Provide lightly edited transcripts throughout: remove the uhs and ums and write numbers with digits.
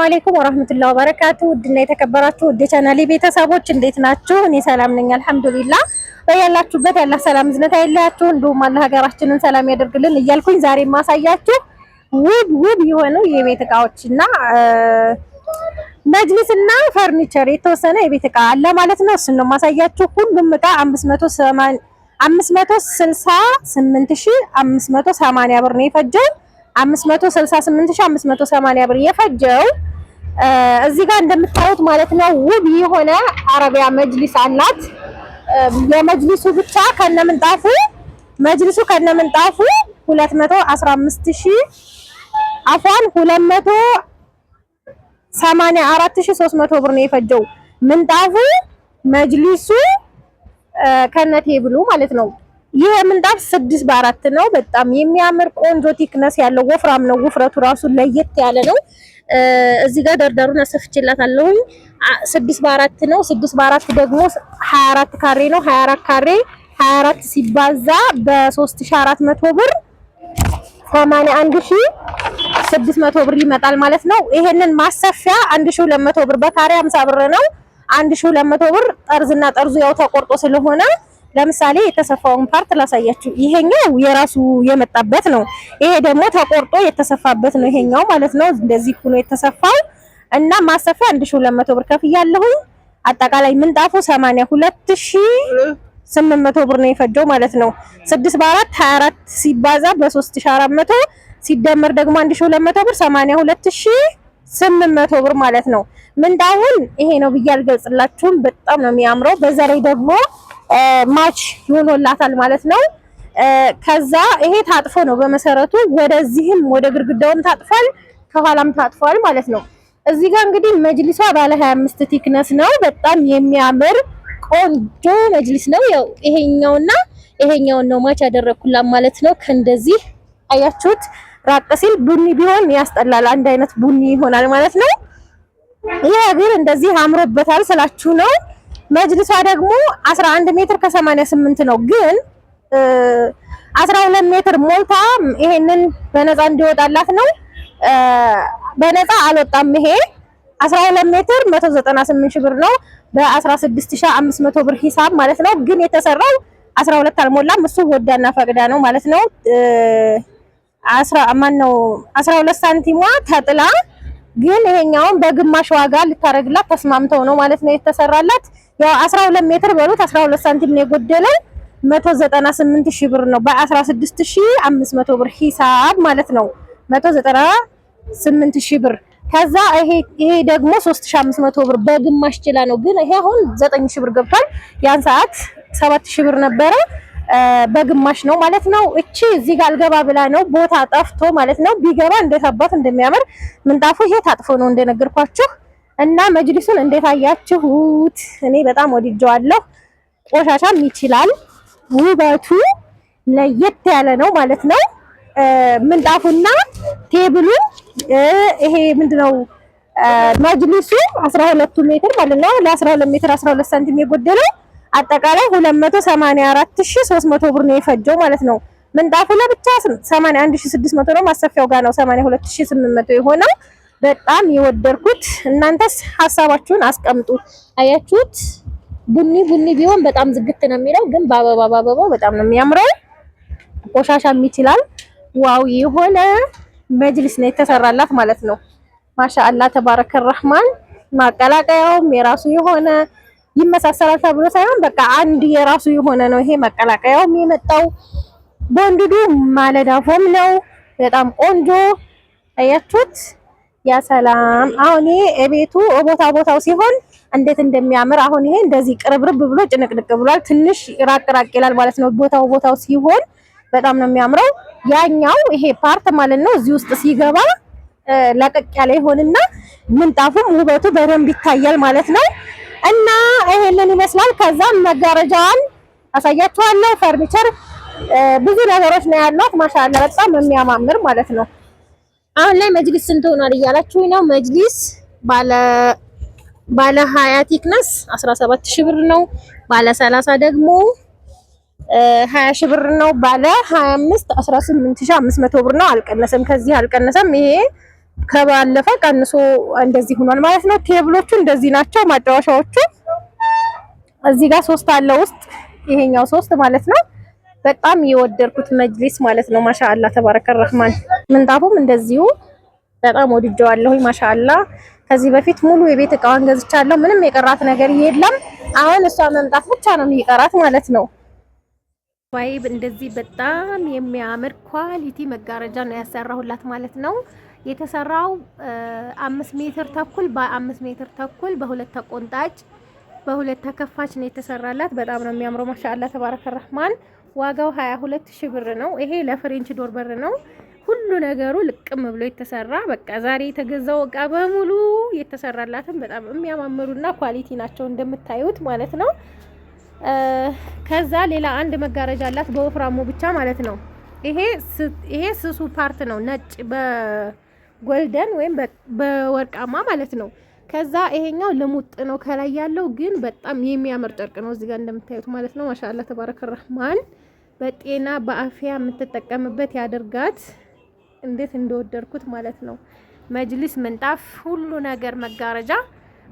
አለይኩም ወራህመቱላሂ ወበረካቱ። ውድና የተከበራችሁ ውድ ቻናሌ ቤተሰቦች እንዴት ናችሁ? እኔ ሰላም ነኝ አልሐምዱሊላህ። በያላችሁበት ያላህ ሰላም ዝነት አይለያችሁ፣ እንዲሁም አላህ ሀገራችንን ሰላም ያደርግልን እያልኩኝ ዛሬ ማሳያችሁ ውብ የሆኑ የቤት እቃዎችና መጅሊስና ፈርኒቸር የተወሰነ የቤት እቃ አለ ማለት ነው። እሱን ነው ማሳያችሁ። ሁሉም እቃ 568580 ብር ነው የፈጀው። 568580 ብር የፈጀው እዚህ ጋር እንደምታዩት ማለት ነው። ውብ የሆነ አረቢያ መጅሊስ አላት። የመጅሊሱ ብቻ ከነምንጣፉ መጅሊሱ ከነምንጣፉ 215000 አፏን 284300 ብር ነው የፈጀው። ምንጣፉ መጅሊሱ ከነቴብሉ ማለት ነው። ይሄ ምንጣፍ 6x4 ነው። በጣም የሚያምር ቆንጆ ቲክነስ ያለው ወፍራም ነው። ውፍረቱ ራሱ ለየት ያለ ነው። እዚህ ጋር ደርደሩን አሰፍችላታለሁ። 6x4 ነው። 6x4 ደግሞ 24 ካሬ ነው። 24 ካሬ 24 ሲባዛ በ3400 ብር 81600 ብር ይመጣል ማለት ነው። ይሄንን ማሰፊያ 1200 ብር በካሬ 50 ብር ነው። 1200 ብር ጠርዝና ጠርዙ ያው ተቆርጦ ስለሆነ ለምሳሌ የተሰፋውን ፓርት ላሳያችሁ። ይሄኛው የራሱ የመጣበት ነው። ይሄ ደግሞ ተቆርጦ የተሰፋበት ነው። ይሄኛው ማለት ነው እንደዚህ ሆኖ የተሰፋው እና ማሰፊያ 1200 ብር ከፍያለሁ። አጠቃላይ ምንጣፉ 82800 ብር ነው የፈጀው ማለት ነው። 6x4 24 ሲባዛ በ3400 ሲደመር ደግሞ 1200 ብር 82800 ብር ማለት ነው። ምንጣፉን ይሄ ነው ብዬ አልገልጽላችሁም። በጣም ነው የሚያምረው። በዛ ላይ ደግሞ ማች ይሆንላታል ማለት ነው። ከዛ ይሄ ታጥፎ ነው በመሰረቱ ወደዚህም ወደ ግድግዳውም ታጥፏል፣ ከኋላም ታጥፏል ማለት ነው። እዚህ ጋር እንግዲህ መጅሊሷ ባለ 25 ቲክነስ ነው። በጣም የሚያምር ቆንጆ መጅሊስ ነው። ያው ይሄኛውና ይሄኛውን ነው ማች ያደረኩላት ማለት ነው። ከእንደዚህ አያችሁት፣ ራቅ ሲል ቡኒ ቢሆን ያስጠላል፣ አንድ አይነት ቡኒ ይሆናል ማለት ነው። ይሄ ግን እንደዚህ አምሮበታል ስላችሁ ነው። መጅሊሷ ደግሞ 11 ሜትር ከ88 ነው። ግን 12 ሜትር ሞልታ ይሄንን በነፃ እንዲወጣላት ነው። በነፃ አልወጣም። ይሄ 12 ሜትር 198000 ብር ነው በ16500 ብር ሂሳብ ማለት ነው። ግን የተሰራው 12 አልሞላም። እሱ ወዳና ፈቅዳ ነው ማለት ነው። 12 ሳንቲሟ ተጥላ ግን ይሄኛውን በግማሽ ዋጋ ልታረግላት ተስማምተው ነው ማለት ነው የተሰራላት። ያው 12 ሜትር በሉት 12 ሳንቲም ነው የጎደለው 198000 ብር ነው በ16500 ብር ሂሳብ ማለት ነው። 198000 ብር። ከዛ ይሄ ደግሞ 3500 ብር በግማሽ ችላ ነው። ግን ይሄ አሁን 9000 ብር ገብቷል። ያን ሰዓት 7000 ብር ነበረ። በግማሽ ነው ማለት ነው። እቺ እዚህ ጋር አልገባ ብላ ነው ቦታ ጠፍቶ ማለት ነው። ቢገባ እንዴት አባት እንደሚያምር ምንጣፉ ይሄ ታጥፎ ነው እንደነገርኳችሁ። እና መጅሊሱን እንዴት አያችሁት? እኔ በጣም ወድጄዋለሁ። ቆሻሻም ይችላል። ውበቱ ለየት ያለ ነው ማለት ነው። ምንጣፉና ቴብሉ ይሄ ምንድነው መጅሊሱ 12 ሜትር ማለት ነው። ለ12 ሜትር 12 ሳንቲም የጎደለው አጠቃላይ 284300 ብር ነው የፈጀው ማለት ነው። ምንጣፉ ለብቻ 81600 ነው። ማሰፊያው ጋር ነው 82800 የሆነው። በጣም የወደድኩት። እናንተስ ሀሳባችሁን አስቀምጡ። አያችሁት? ቡኒ ቢሆን በጣም ዝግት ነው የሚለው፣ ግን በአበባው በጣም ነው የሚያምረው። ቆሻሻም ይችላል። ዋው የሆነ መጅሊስ ነው የተሰራላት ማለት ነው። ማሻአላ ተባረከ ረህማን። ማቀላቀያውም የራሱ የሆነ ይመሳሰላል ተብሎ ሳይሆን በቃ አንድ የራሱ የሆነ ነው። ይሄ መቀላቀያውም የመጣው ቦንድዱ ማለዳ ፎም ነው። በጣም ቆንጆ አያችሁት? ያ ሰላም። አሁን ይሄ እቤቱ ቦታው ሲሆን እንዴት እንደሚያምር አሁን ይሄ እንደዚህ ቅርብርብ ብሎ ጭንቅንቅ ብሏል። ትንሽ ራቅ ይላል ማለት ነው። ቦታው ሲሆን በጣም ነው የሚያምረው። ያኛው ይሄ ፓርት ማለት ነው እዚህ ውስጥ ሲገባ ለቀቅ ያለ ይሆንና ምንጣፉም ውበቱ በደንብ ይታያል ማለት ነው። እና ይሄንን ይመስላል። ከዛም መጋረጃዋን አሳያችኋለሁ። ፈርኒቸር ብዙ ነገሮች ነው ያሏት። ማሻአላ በጣም የሚያማምር ማለት ነው። አሁን ላይ መጅሊስ ስንት ሆኗል እያላችሁ ነው። መጅሊስ ባለ 20 ቲክነስ 17000 ብር ነው። ባለ 30 ደግሞ 20000 ብር ነው። ባለ 25 18500 ብር ነው። አልቀነሰም፣ ከዚህ አልቀነሰም። ይሄ ከባለፈ ቀንሶ እንደዚህ ሆኗል ማለት ነው። ቴብሎቹ እንደዚህ ናቸው። ማጫወቻዎቹ እዚህ ጋር 3 አለ ውስጥ ይሄኛው 3 ማለት ነው። በጣም የወደድኩት መጅሊስ ማለት ነው። ማሻአላ ተባረከ ረህማን። ምንጣፉም እንደዚሁ በጣም ወድጀዋለሁኝ። ማሻአላ ከዚህ በፊት ሙሉ የቤት እቃዋን ገዝቻለሁ። ምንም የቀራት ነገር የለም። አሁን እሷ መምጣት ብቻ ነው የሚቀራት ማለት ነው። ዋይብ እንደዚህ በጣም የሚያምር ኳሊቲ መጋረጃ ነው ያሰራሁላት ማለት ነው። የተሰራው 5 ሜትር ተኩል በ5 ሜትር ተኩል በሁለት ተቆንጣጭ በሁለት ተከፋች ነው የተሰራላት። በጣም ነው የሚያምረው። ማሻአላ ተባረከ ረህማን። ዋጋው 22 ሺህ ብር ነው። ይሄ ለፍሬንች ዶር በር ነው። ሁሉ ነገሩ ልቅም ብሎ የተሰራ በቃ ዛሬ የተገዛው እቃ በሙሉ የተሰራላትን በጣም የሚያማምሩና ኳሊቲ ናቸው እንደምታዩት ማለት ነው። ከዛ ሌላ አንድ መጋረጃ አላት በወፍራሙ ብቻ ማለት ነው። ይሄ ስሱ ፓርት ነው ነጭ በጎልደን ወይም በወርቃማ ማለት ነው። ከዛ ይሄኛው ልሙጥ ነው ከላይ ያለው ግን በጣም የሚያምር ጨርቅ ነው እዚህ ጋር እንደምታዩት ማለት ነው። ማሻአላ ተባረከ ረህማን። በጤና በአፊያ የምትጠቀምበት ያደርጋት። እንዴት እንደወደድኩት ማለት ነው። መጅሊስ፣ ምንጣፍ፣ ሁሉ ነገር መጋረጃ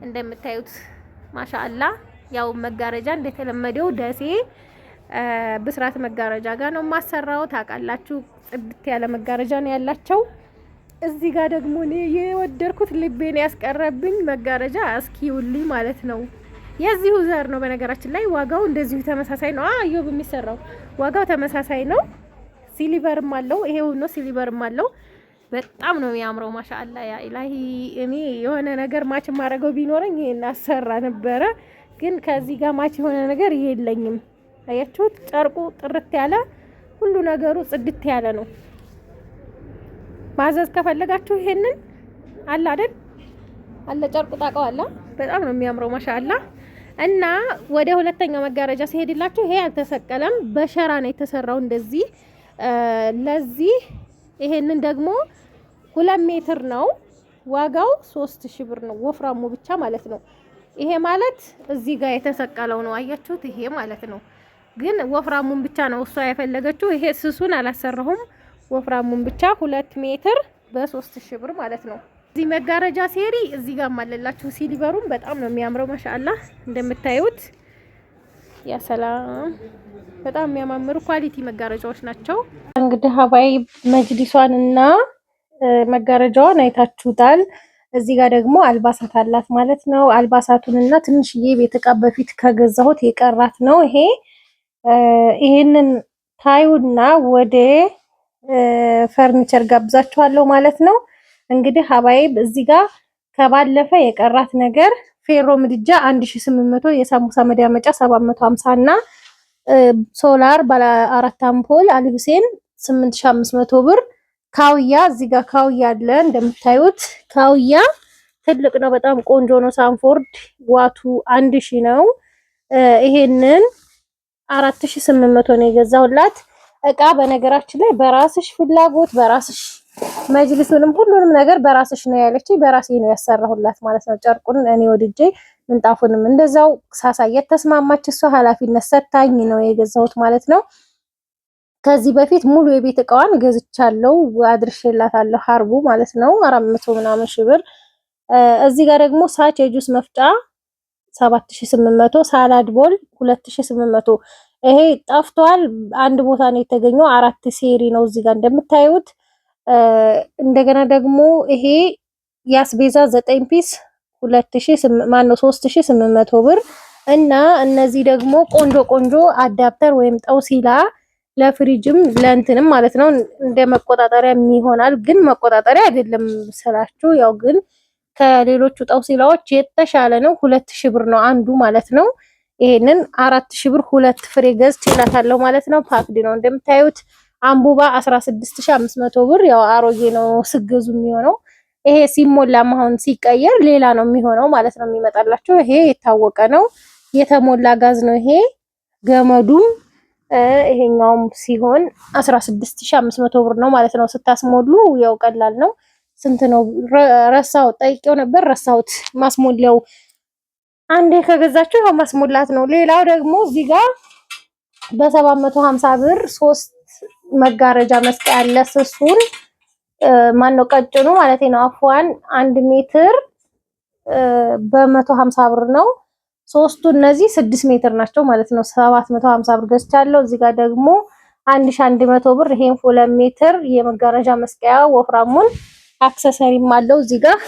እንደምታዩት ማሻአላ። ያው መጋረጃ እንደተለመደው ደሴ ብስራት መጋረጃ ጋር ነው ማሰራው። ታውቃላችሁ ጽድት ያለ መጋረጃ ነው ያላቸው። እዚህ ጋር ደግሞ እኔ የወደድኩት ልቤን ያስቀረብኝ መጋረጃ እስኪውልኝ ማለት ነው። የዚሁ ዘር ነው በነገራችን ላይ ዋጋው እንደዚሁ ተመሳሳይ ነው። አዩብ የሚሰራው ዋጋው ተመሳሳይ ነው። ሲሊቨርም አለው ይሄው ነው። ሲሊቨርም አለው። በጣም ነው የሚያምረው። ማሻአላ ያ ኢላሂ። እኔ የሆነ ነገር ማች ማድረገው ቢኖረኝ ይሄን አሰራ ነበረ፣ ግን ከዚህ ጋር ማች የሆነ ነገር የለኝም። አያችሁት? ጨርቁ ጥርት ያለ ሁሉ ነገሩ ጽድት ያለ ነው። ማዘዝ ከፈለጋችሁ ይሄንን አለ አይደል? አለ ጨርቁ ጣቃው አለ። በጣም ነው የሚያምረው ማሻአላ። እና ወደ ሁለተኛው መጋረጃ ሲሄድላችሁ ይሄ አልተሰቀለም፣ በሸራ ነው የተሰራው እንደዚህ። ለዚህ ይሄንን ደግሞ 2 ሜትር ነው ዋጋው 3000 ብር ነው። ወፍራሙ ብቻ ማለት ነው። ይሄ ማለት እዚህ ጋር የተሰቀለው ነው። አያችሁት? ይሄ ማለት ነው። ግን ወፍራሙን ብቻ ነው እሷ የፈለገችው። ይሄ ስሱን አላሰራሁም። ወፍራሙን ብቻ 2 ሜትር በ3000 ብር ማለት ነው። እዚህ መጋረጃ ሴሪ እዚህ ጋር ማለላችሁ። ሲሊቨሩም በጣም ነው የሚያምረው ማሻአላ እንደምታዩት። ያ ሰላም በጣም የሚያማምሩ ኳሊቲ መጋረጃዎች ናቸው። እንግዲህ ሀባይ መጅሊሷንና መጋረጃዋን አይታችሁታል። እዚህ ጋር ደግሞ አልባሳት አላት ማለት ነው። አልባሳቱንና ትንሽዬ ቤት እቃ በፊት ከገዛሁት የቀራት ነው። ይሄንን ታዩና ወደ ፈርኒቸር ጋብዛችኋለሁ ማለት ነው። እንግዲህ ሀባይ እዚህ ጋር ከባለፈ የቀራት ነገር ፌሮ ምድጃ 1800፣ የሳሙሳ መዳመጫ 750 እና ሶላር ባለ 4 አምፖል አሊ ሁሴን 8500 ብር። ካውያ እዚህ ጋር ካውያ አለ እንደምታዩት። ካውያ ትልቅ ነው፣ በጣም ቆንጆ ነው። ሳንፎርድ ዋቱ 1000 ነው። ይሄንን 4800 ነው የገዛሁላት። እቃ በነገራችን ላይ በራስሽ ፍላጎት በራስሽ መጅሊሱንም ሁሉንም ነገር በራስሽ ነው ያለችኝ። በራሴ ነው ያሰራሁላት ማለት ነው። ጨርቁን እኔ ወድጄ ምንጣፉንም እንደዛው ሳሳየት ተስማማች። እሷ ኃላፊነት ሰታኝ ነው የገዛሁት ማለት ነው። ከዚህ በፊት ሙሉ የቤት እቃዋን ገዝቻለሁ፣ አድርሼላታለሁ። ሀርቡ ማለት ነው 400 ምናምን ሺህ ብር። እዚህ ጋር ደግሞ ሳች የጁስ መፍጫ 7800፣ ሳላድ ቦል 2800። ይሄ ጠፍቷል፣ አንድ ቦታ ነው የተገኘው። 4 ሴሪ ነው እዚህ ጋር እንደምታዩት። እንደገና ደግሞ ይሄ ያስቤዛ 9 ፒስ 3800 ብር እና እነዚህ ደግሞ ቆንጆ ቆንጆ አዳፕተር ወይም ጠውሲላ ለፍሪጅም ለእንትንም ማለት ነው እንደ መቆጣጠሪያ ይሆናል። ግን መቆጣጠሪያ አይደለም ስላችሁ ያው ግን ከሌሎቹ ጠውሲላዎች የተሻለ ነው። 2000 ብር ነው አንዱ ማለት ነው። ይሄንን 4000 ብር 2 ፍሬ ገዝቼላታለሁ ማለት ነው። ፓክድ ነው እንደምታዩት። አምቡባ 16500 ብር ያው አሮጌ ነው ስገዙ የሚሆነው። ይሄ ሲሞላ አሁን ሲቀየር ሌላ ነው የሚሆነው ማለት ነው የሚመጣላችሁ። ይሄ የታወቀ ነው፣ የተሞላ ጋዝ ነው ይሄ። ገመዱም ይሄኛውም ሲሆን 16500 ብር ነው ማለት ነው። ስታስሞሉ ያው ቀላል ነው። ስንት ነው ረሳው፣ ጠይቄው ነበር ረሳሁት። ማስሞላው አንዴ ከገዛችሁ ያው ማስሞላት ነው። ሌላው ደግሞ እዚህ ጋር በ750 ብር 3 መጋረጃ መስቀያ ያለ ስሱን ማነው ቀጭኑ ማለት ነው። አፍዋን 1 ሜትር በ150 ብር ነው። ሶስቱ እነዚህ 6 ሜትር ናቸው ማለት ነው። 750 ብር ገዝቻለሁ። እዚህ ጋር ደግሞ 1100 ብር። ይሄን 2 ሜትር የመጋረጃ መስቀያ ወፍራሙን አክሰሰሪም አለው። እዚህ ጋር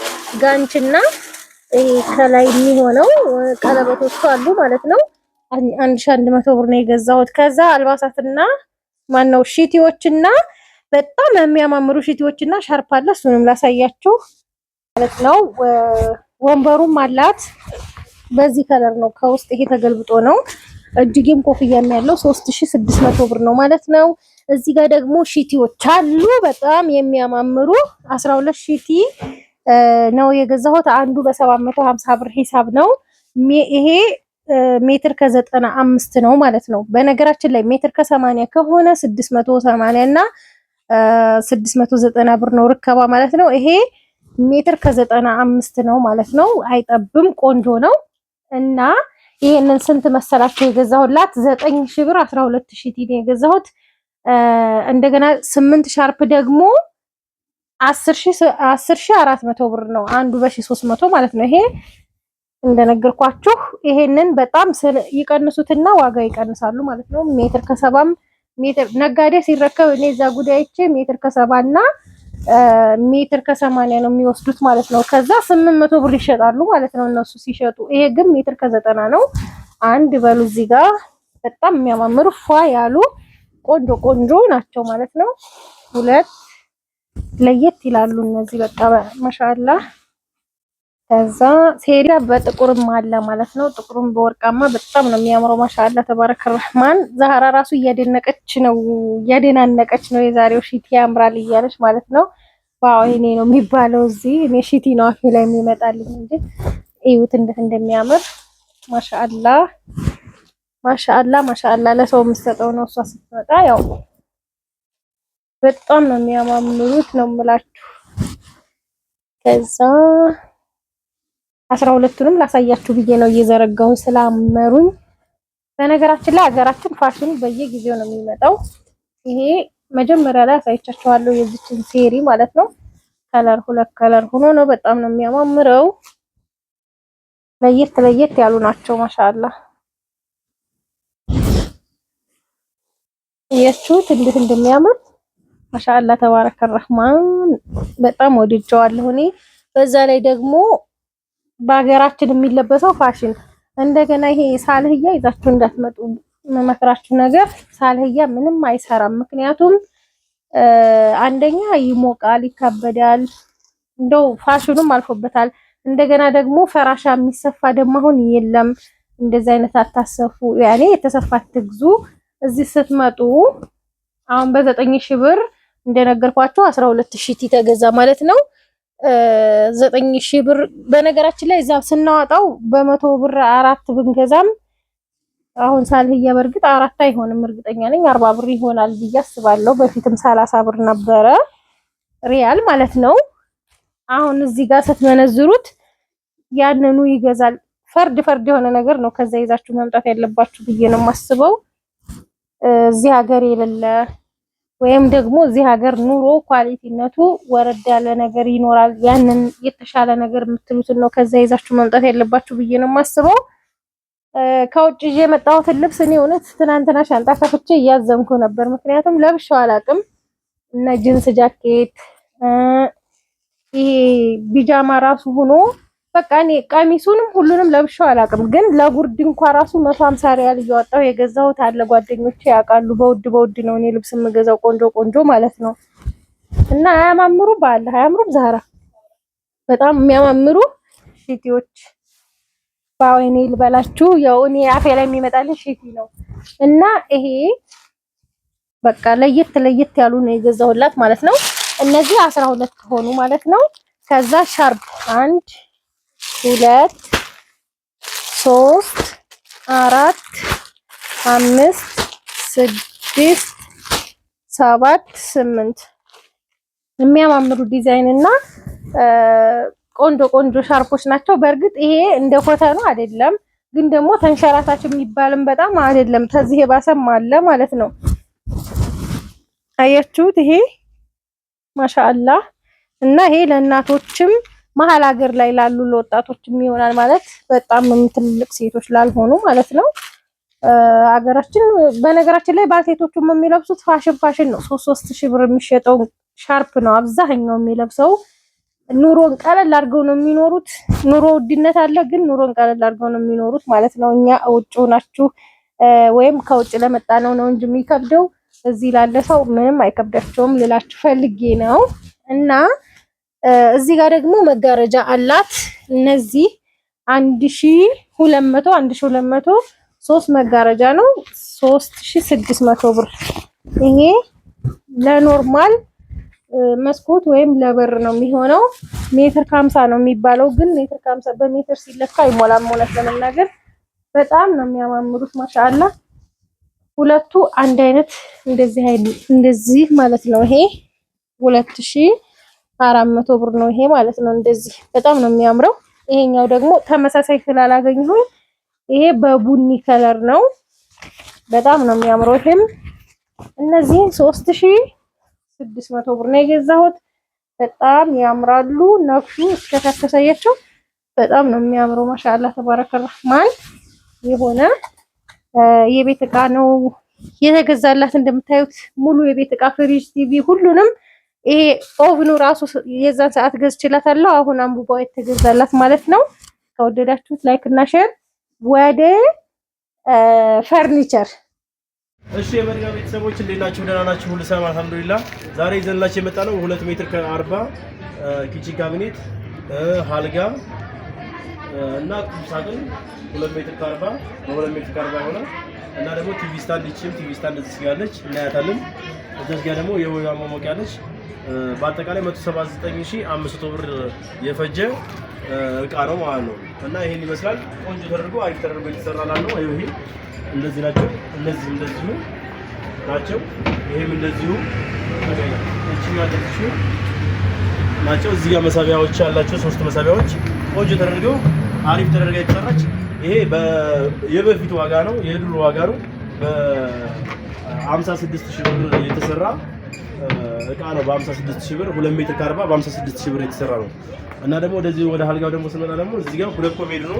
ጋንችና ይሄ ከላይ የሚሆነው ቀለበቶቹ አሉ ማለት ነው። 1100 ብር ነው የገዛሁት። ከዛ አልባሳትና ማነው ሺቲዎችና በጣም የሚያማምሩ ሺቲዎችና ሻርፕ አለ። እሱንም ላሳያችሁ ማለት ነው። ወንበሩም አላት በዚህ ከለር ነው። ከውስጥ ይሄ ተገልብጦ ነው። እጅጌም ኮፍያም ያለው 3600 ብር ነው ማለት ነው። እዚህ ጋር ደግሞ ሺቲዎች አሉ በጣም የሚያማምሩ 12 ሺቲ ነው የገዛሁት። አንዱ በ750 ብር ሂሳብ ነው። ይሄ ሜትር ከ95 ነው ማለት ነው። በነገራችን ላይ ሜትር ከ80 ከሆነ 680 እና 690 ብር ነው ርከባ ማለት ነው። ይሄ ሜትር ከ95 ነው ማለት ነው። አይጠብም፣ ቆንጆ ነው። እና ይሄንን ስንት መሰላችሁ የገዛሁላት? 9000 ብር 12000 ቲ ነው የገዛሁት። እንደገና 8 ሻርፕ ደግሞ 10400 ብር ነው። አንዱ በ1300 ማለት ነው። ይሄ እንደነገርኳችሁ ይሄንን በጣም ይቀንሱትና ዋጋ ይቀንሳሉ ማለት ነው። ሜትር ከ70 ሜትር ነጋዴ ሲረከብ እኔ እዛ ጉዳይቼ ሜትር ከ70 እና ሜትር ከ80 ነው የሚወስዱት ማለት ነው። ከዛ 800 ብር ይሸጣሉ ማለት ነው እነሱ ሲሸጡ። ይሄ ግን ሜትር ከ90 ነው። አንድ በሉ እዚህ ጋር በጣም የሚያማምሩ ፏ ያሉ ቆንጆ ቆንጆ ናቸው ማለት ነው። ሁለት ለየት ይላሉ እነዚህ በቃ ማሻአላ። ከዛ ሴሪያ በጥቁርም አለ ማለት ነው። ጥቁሩም በወርቃማ በጣም ነው የሚያምረው ማሻአላ ተባረከ ረህማን። ዛህራ ራሱ እያደናነቀች ነው የዛሬው ሺቲ ያምራል እያለች ማለት ነው። ዋው እኔ ነው የሚባለው እዚህ እኔ ሺቲ ነው አፌ ላይ የሚመጣልኝ እንጂ እዩት እንዴት እንደሚያምር ማሻአላ ማሻአላ ማሻአላ። ለሰው የምትሰጠው ነው እሷ ስትመጣ ያው በጣም ነው የሚያማምሩት ነው የምላችሁ። ከዛ 12ቱንም ላሳያችሁ ብዬ ነው እየዘረጋሁ ስላመሩኝ። በነገራችን ላይ ሀገራችን ፋሽን በየጊዜው ነው የሚመጣው። ይሄ መጀመሪያ ላይ አሳይቻችኋለሁ የዚችን ሴሪ ማለት ነው። ከለር ሁለት ከለር ሆኖ ነው በጣም ነው የሚያማምረው። ለየት ለየት ያሉ ናቸው ማሻአላ። እያችሁት እንዴት እንደሚያምር ማሻአላ ተባረከ ረህማን። በጣም ወድጀዋለሁ እኔ። በዛ ላይ ደግሞ በሀገራችን የሚለበሰው ፋሽን እንደገና ይሄ ሳልህያ ይዛችሁ እንዳትመጡ መመክራችሁ ነገር። ሳልህያ ምንም አይሰራም። ምክንያቱም አንደኛ ይሞቃል፣ ይካበዳል፣ እንደው ፋሽኑም አልፎበታል። እንደገና ደግሞ ፈራሻ የሚሰፋ ደግሞ አሁን የለም። እንደዚህ አይነት አታሰፉ፣ ያኔ የተሰፋ ትግዙ። እዚህ ስትመጡ አሁን በ9000 ብር እንደነገርኳችሁ 12000 ቲ ተገዛ ማለት ነው። 9000 ብር በነገራችን ላይ እዛ ስናወጣው በ100 ብር 4 ብንገዛም አሁን ሳልህያ በርግጥ 4 አይሆንም እርግጠኛ ነኝ 40 ብር ይሆናል ብዬ አስባለሁ። በፊትም 30 ብር ነበረ ሪያል ማለት ነው። አሁን እዚህ ጋር ስትመነዝሩት ያንኑ ይገዛል። ፈርድ የሆነ ነገር ነው ከዛ ይዛችሁ መምጣት ያለባችሁ ብዬ ነው የማስበው። እዚህ ሀገር የሌለ ወይም ደግሞ እዚህ ሀገር ኑሮ ኳሊቲነቱ ወረድ ያለ ነገር ይኖራል። ያንን የተሻለ ነገር የምትሉትን ነው ከዛ ይዛችሁ መምጣት ያለባችሁ ብዬ ነው የማስበው። ከውጭ ይዤ የመጣሁትን ልብስ እኔ እውነት ትናንትና ሻንጣ ከፍቼ እያዘንኩ ነበር። ምክንያቱም ለብሼው አላውቅም። እና ጂንስ ጃኬት ይሄ ቢጃማ ራሱ ሆኖ በቃ እኔ ቀሚሱንም ሁሉንም ለብሼው አላውቅም። ግን ለጉርድ እንኳን ራሱ 150 ሪያል እያወጣሁ የገዛሁት አለ። ጓደኞቼ ያውቃሉ። በውድ ነው እኔ ልብስ የምገዛው ቆንጆ ቆንጆ ማለት ነው። እና አያማምሩ ባለ አያምሩም። ዛራ በጣም የሚያማምሩ ሺቲዎች ባወይኔ ልበላችሁ። ያው እኔ አፌ ላይ የሚመጣልኝ ሺቲ ነው። እና ይሄ በቃ ለየት ያሉ ነው የገዛሁላት ማለት ነው። እነዚህ 12 ሆኑ ማለት ነው። ከዛ ሻርፕ 1 2 3 4 5 6 7 8 የሚያማምሩ ዲዛይን እና ቆንጆ ሻርፖች ናቸው። በእርግጥ ይሄ እንደ ኮተኑ አይደለም፣ ግን ደግሞ ተንሸራታች የሚባልም በጣም አይደለም። ከዚህ የባሰም አለ ማለት ነው። አያችሁት? ይሄ ማሻአላህ። እና ይሄ ለእናቶችም መሀል ሀገር ላይ ላሉ ለወጣቶችም ይሆናል ማለት በጣም ትልልቅ ሴቶች ላልሆኑ ማለት ነው። ሀገራችን በነገራችን ላይ ባልቴቶቹም የሚለብሱት ፋሽን ነው። 3000 ብር የሚሸጠው ሻርፕ ነው አብዛኛው የሚለብሰው። ኑሮን ቀለል አድርገው ነው የሚኖሩት። ኑሮ ውድነት አለ፣ ግን ኑሮን ቀለል አድርገው ነው የሚኖሩት ማለት ነው። እኛ ውጭ ሆናችሁ ወይም ከውጭ ለመጣ ነው እንጂ የሚከብደው እዚህ ላለ ሰው ምንም አይከብዳቸውም ልላችሁ ፈልጌ ነው። እና እዚህ ጋር ደግሞ መጋረጃ አላት። እነዚህ 1200 3 መጋረጃ ነው 3600 ብር። ይሄ ለኖርማል መስኮት ወይም ለበር ነው የሚሆነው። ሜትር ከ50 ነው የሚባለው፣ ግን ሜትር ከ50 በሜትር ሲለካ አይሞላም። እውነት ለመናገር በጣም ነው የሚያማምሩት ማሻአላ። ሁለቱ አንድ አይነት እንደዚህ ማለት ነው። ይሄ 2400 ብር ነው ይሄ ማለት ነው። እንደዚህ በጣም ነው የሚያምረው። ይሄኛው ደግሞ ተመሳሳይ ስላላገኘሁ ይሄ በቡኒ ከለር ነው። በጣም ነው የሚያምረው። ይሄም እነዚህን 3600 ብር ነው የገዛሁት። በጣም ያምራሉ። ነፍሱ እስከተከሰያቸው በጣም ነው የሚያምረው። ማሻአላ ተባረከ ረህማን። የሆነ የቤት እቃ ነው የተገዛላት። እንደምታዩት ሙሉ የቤት እቃ ፍሪጅ፣ ቲቪ፣ ሁሉንም። ይሄ ኦቭኑ ራሱ የዛን ሰዓት ገዝቼላታለሁ። አሁን አንቡባው የተገዛላት ማለት ነው። ከወደዳችሁት ላይክ እና ሼር ወደ ፈርኒቸር። እሺ የመዲና ቤተሰቦች እንዴት ናችሁ? ደህና ናችሁ? ሁሉ ሰላም አልሐምዱሊላህ። ዛሬ ይዘንላችሁ የመጣነው 2 ሜትር ከ40 ኪችን ካቢኔት፣ አልጋ እና ቁም ሳጥን 2 ሜትር ከ40 በ2 ሜትር ከ40 ሆነ እና ደግሞ ቲቪ ስታንድ ቲቪ ስታንድ እዚህ ያለች እናያታለን። እዚህ ጋር ደግሞ የወይባ ማሞቂያ አለች። በአጠቃላይ 179500 ብር የፈጀ እቃ ነው ማለት ነው። እና ይሄን ይመስላል። ቆንጆ ተደርጎ አሪፍ ተደርጎ የተሰራላል ነው። ይሄ እንደዚህ ናቸው። እነዚህ እንደዚሁ ናቸው። ይሄም እንደዚሁ ናቸው። እዚህ ጋር መሳቢያዎች ያላቸው 3 መሳቢያዎች ቆንጆ ተደርገው አሪፍ ተደርጋ የተሰራች። ይሄ የበፊቱ ዋጋ ነው፣ የድሮ ዋጋ ነው። በ56000 ብር የተሰራ እቃ ነው። በ56000 ብር 2 ሜትር ከ40 በ56000 ብር የተሰራ ነው። እና ደግሞ ወደዚህ ወደ አልጋው ደግሞ ስንመጣ ደግሞ እዚህ ጋር 2 ኮሜዲ ነው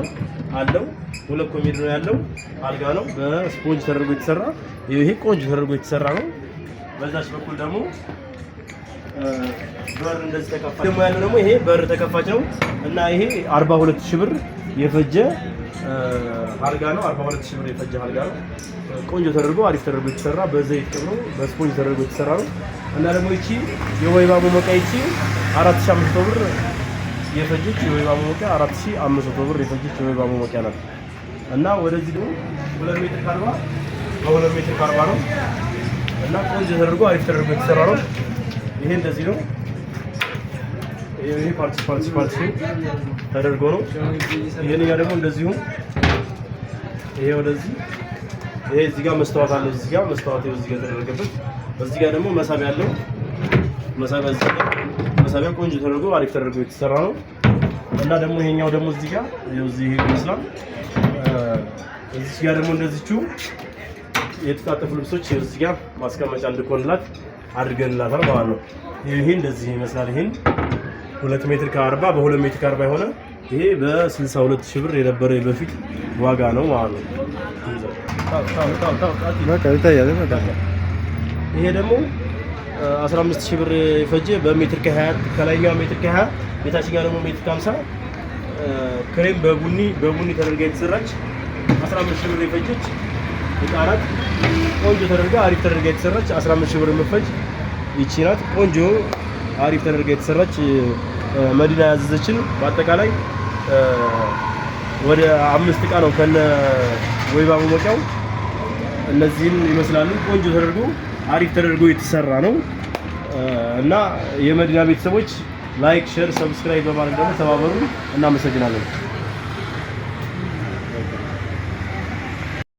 አለው። 2 ኮሜዲ ነው ያለው አልጋ ነው። በስፖንጅ ተደርጎ የተሰራ ይሄ ቆንጆ ተደርጎ የተሰራ ነው። በዛች በኩል ደግሞ በር እንደዚህ ተከፋች ደግሞ ያለው ደግሞ ይሄ በር ተከፋች ነው። እና ይሄ 42000 ብር የፈጀ አልጋ ነው። 42000 ብር የፈጀ አልጋ ነው። ቆንጆ ተደርጎ አሪፍ ተደርጎ የተሰራ በዘይት ቀብሮ በስፖንጅ ተደርጎ የተሰራ ነው። እና ደግሞ እቺ የወይባ ማሞቂያ እቺ 4500 ብር የፈጀች የወይባ ማሞቂያ 4500 ብር የፈጀች የወይባ ማሞቂያ ናት። እና ወደዚህ ደግሞ 2 ሜትር ከ40 በ2 ሜትር ከ40 ነው። እና ቆንጆ ተደርጎ አሪፍ ተደርጎ የተሰራ ነው። ይሄ እንደዚህ ነው። ይሄ ፓርቲ ተደርጎ ነው። ይሄንኛ ደግሞ እንደዚሁ ይሄ ወደዚህ ይሄ እዚህ ጋር መስታወት አለው። እዚህ ጋር መስታወት እዚህ ጋር ተደረገበት። እዚህ ጋር ደግሞ መሳቢያ አለው። መሳቢያ እዚህ ጋር መሳቢያ ቆንጆ ተደርጎ አሪፍ ተደርጎ የተሰራ ነው። እና ደግሞ ይሄኛው ደግሞ እዚህ ጋር እዚህ ይመስላል። እዚህ ጋር ደግሞ እንደዚህው የተጣጠፉ ልብሶች እዚህ ጋር ማስቀመጫ እንድኮንላት አድርገንላታል ማለት ነው። ይሄ እንደዚህ ይመስላል። ይሄን 2 ሜትር ከ40 በ2 ሜትር ከ40 የሆነ ይሄ በ62000 ብር የነበረ በፊት ዋጋ ነው ማለት ነው። ይሄ ደግሞ 15000 ብር የፈጀ በሜትር ከ20 ከላይኛው ሜትር ከ20 የታችኛው ደግሞ ሜትር ከ50 ክሬም በቡኒ ተደርጋ የተሰራች 15000 ብር የፈጀች እቃ ናት። ቆንጆ ተደርጋ አሪፍ ተደርጋ የተሰራች 15000 ብር የምትፈጅ ይቺ ናት። ቆንጆ አሪፍ ተደርጋ የተሰራች መዲና ያዘዘችን። በአጠቃላይ ወደ 5 እቃ ነው ከነ ወይባ ማሞቂያው። እነዚህን ይመስላሉ። ቆንጆ ተደርጎ አሪፍ ተደርጎ የተሰራ ነው። እና የመዲና ቤተሰቦች ላይክ፣ ሼር፣ ሰብስክራይብ በማድረግ ደግሞ ተባበሩ። እናመሰግናለን።